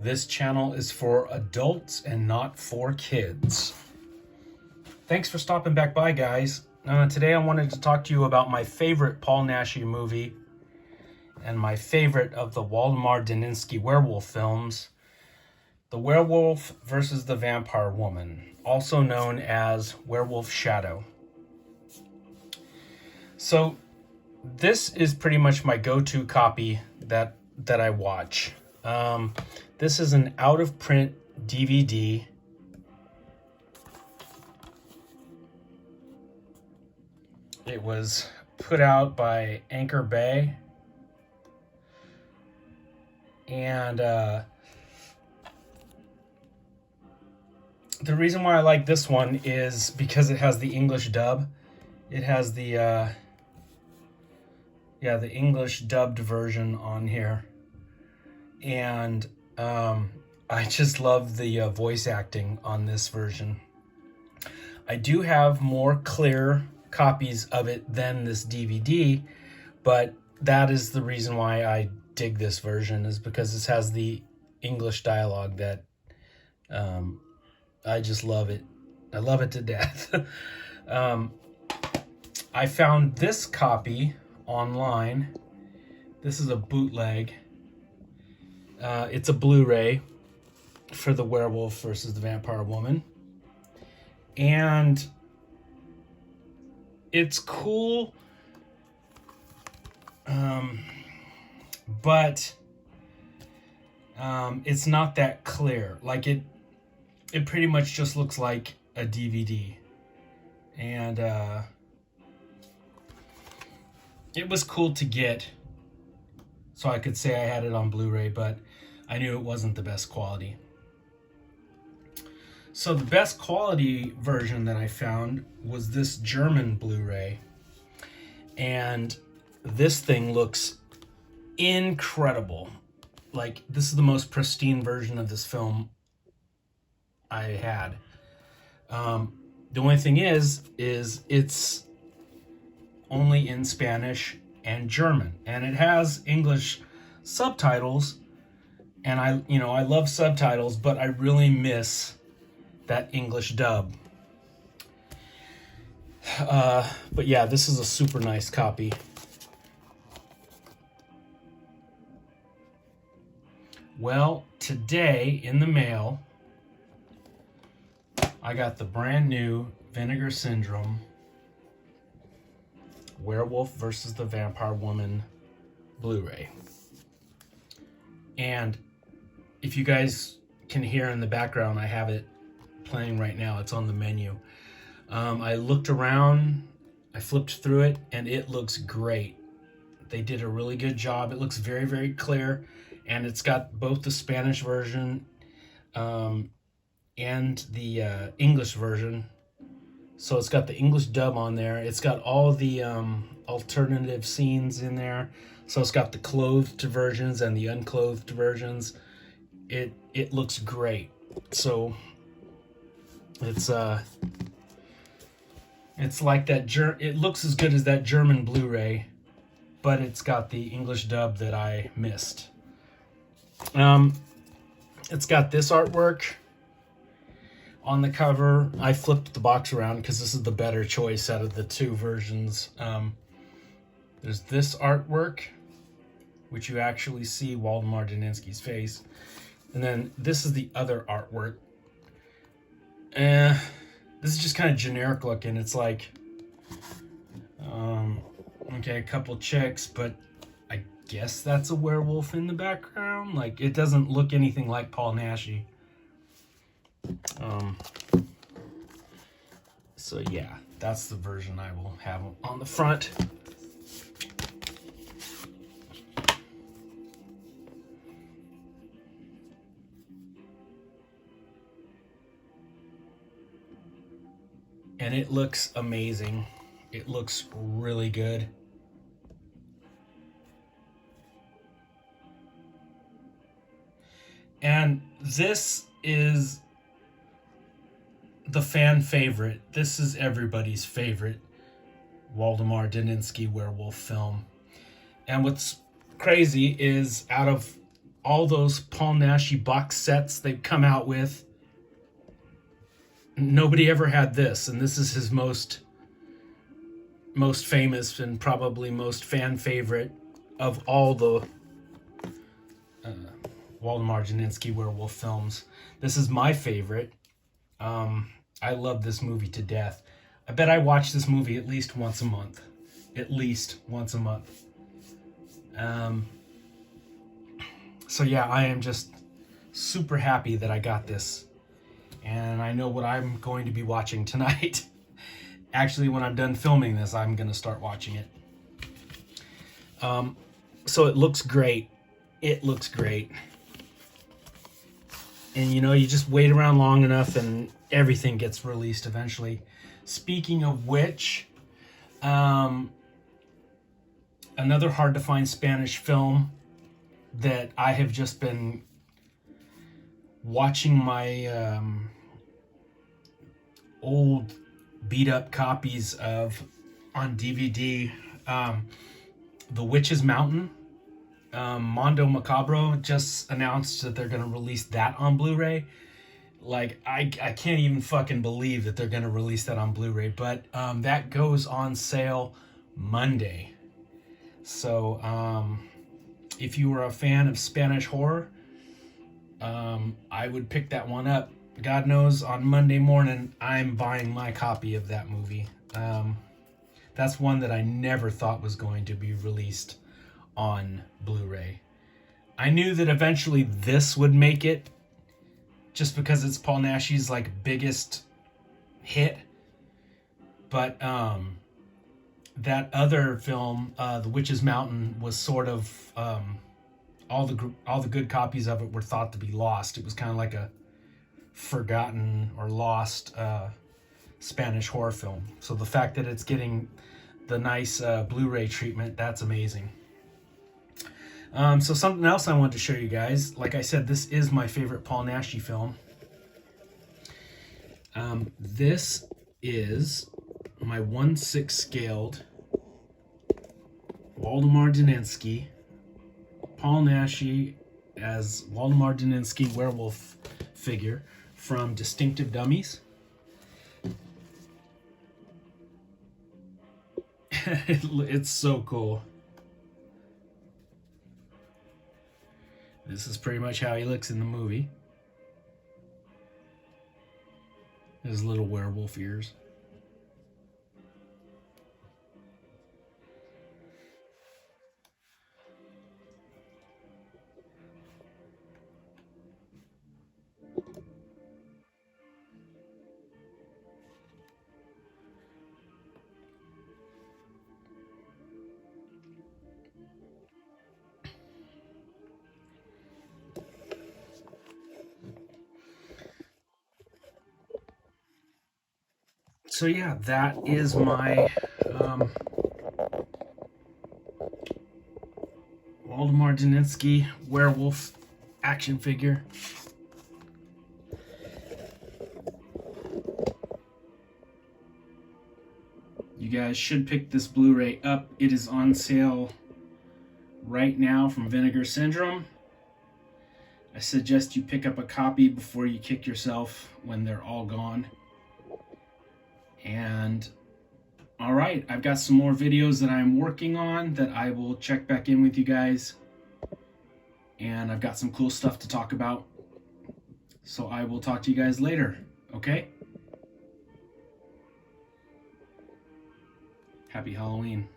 This channel is for adults and not for kids. Thanks for stopping back by, guys. Today I wanted to talk to you about my favorite Paul Naschy movie and my favorite of the Waldenar Daninsky werewolf films, The Werewolf versus the Vampire Woman, also known as Werewolf Shadow. So this is pretty much my go-to copy that I watch. This is an out-of-print DVD. It was put out by Anchor Bay. And the reason why I like this one is because it has the English dub. It has the the English dubbed version on here. And I just love the voice acting on this version. I do have more clear copies of it than this DVD, but that is the reason why I dig this version, is because this has the English dialogue that I just love it. I love it to death. I found this copy online. This is a bootleg. It's a Blu-ray for The Werewolf versus the Vampire Woman. And it's cool, but it's not that clear. Like it pretty much just looks like a DVD. And it was cool to get, so I could say I had it on Blu-ray, but I knew it wasn't the best quality. So the best quality version that I found was this German Blu-ray. And this thing looks incredible. Like, this is the most pristine version of this film I had. The only thing is it's only in Spanish and German, and it has English subtitles, and I love subtitles, but I really miss that English dub. But yeah, this is a super nice copy. Well, today in the mail, I got the brand new Vinegar Syndrome Werewolf versus the Vampire Woman Blu-ray. And if you guys can hear in the background, I have it playing right now. It's on the menu. I looked around, I flipped through it, and it looks great. They did a really good job. It looks very, very clear, and it's got both the Spanish version and the English version. So it's got the English dub on there. It's got all the alternative scenes in there. So it's got the clothed versions and the unclothed versions. It looks great. So it's like that. It looks as good as that German Blu-ray, but it's got the English dub that I missed. It's got this artwork on the cover. I flipped the box around because this is the better choice out of the two versions. There's this artwork, which you actually see Waldenar Daninsky's face. And then this is the other artwork. This is just kind of generic looking. It's like, okay, a couple chicks, but I guess that's a werewolf in the background. Like, it doesn't look anything like Paul Naschy. So yeah, that's the version I will have on the front. And it looks amazing. It looks really good. And this is the fan favorite. This is everybody's favorite Waldenar Daninsky werewolf film. And what's crazy is out of all those Paul Naschy box sets they've come out with, nobody ever had this, and this is his most famous and probably most fan favorite of all the Waldenar Daninsky werewolf films. This is my favorite. I love this movie to death. I bet I watch this movie at least once a month. At least once a month. So yeah, I am just super happy that I got this. And I know what I'm going to be watching tonight. Actually, when I'm done filming this, I'm going to start watching it. So it looks great. It looks great. And you know, you just wait around long enough and everything gets released eventually. Speaking of which, another hard to find Spanish film that I have just been watching my old beat up copies of on DVD. The Witch's Mountain. Mondo Macabro just announced that they're going to release that on Blu-ray. Like, I can't even fucking believe that they're going to release that on Blu-ray. But that goes on sale Monday. So if you were a fan of Spanish horror, I would pick that one up. God knows on Monday morning I'm buying my copy of that movie. That's one that I never thought was going to be released on Blu-ray. I knew that eventually this would make it, just because it's Paul Naschy's like biggest hit. But that other film, The Witch's Mountain, was sort of all the good copies of it were thought to be lost. It was kind of like a forgotten or lost Spanish horror film. So the fact that it's getting the nice Blu-ray treatment, that's amazing. So something else I wanted to show you guys. Like I said, this is my favorite Paul Naschy film. This is my 1/6 scaled Waldenar Daninsky, Paul Naschy as Waldenar Daninsky werewolf figure from Distinctive Dummies. It's so cool. This is pretty much how he looks in the movie. His little werewolf ears. So yeah, that is my Waldenar Daninsky werewolf action figure. You guys should pick this Blu-ray up. It is on sale right now from Vinegar Syndrome. I suggest you pick up a copy before you kick yourself when they're all gone. And all right, I've got some more videos that I'm working on that I will check back in with you guys. And I've got some cool stuff to talk about. So I will talk to you guys later, okay? Happy Halloween.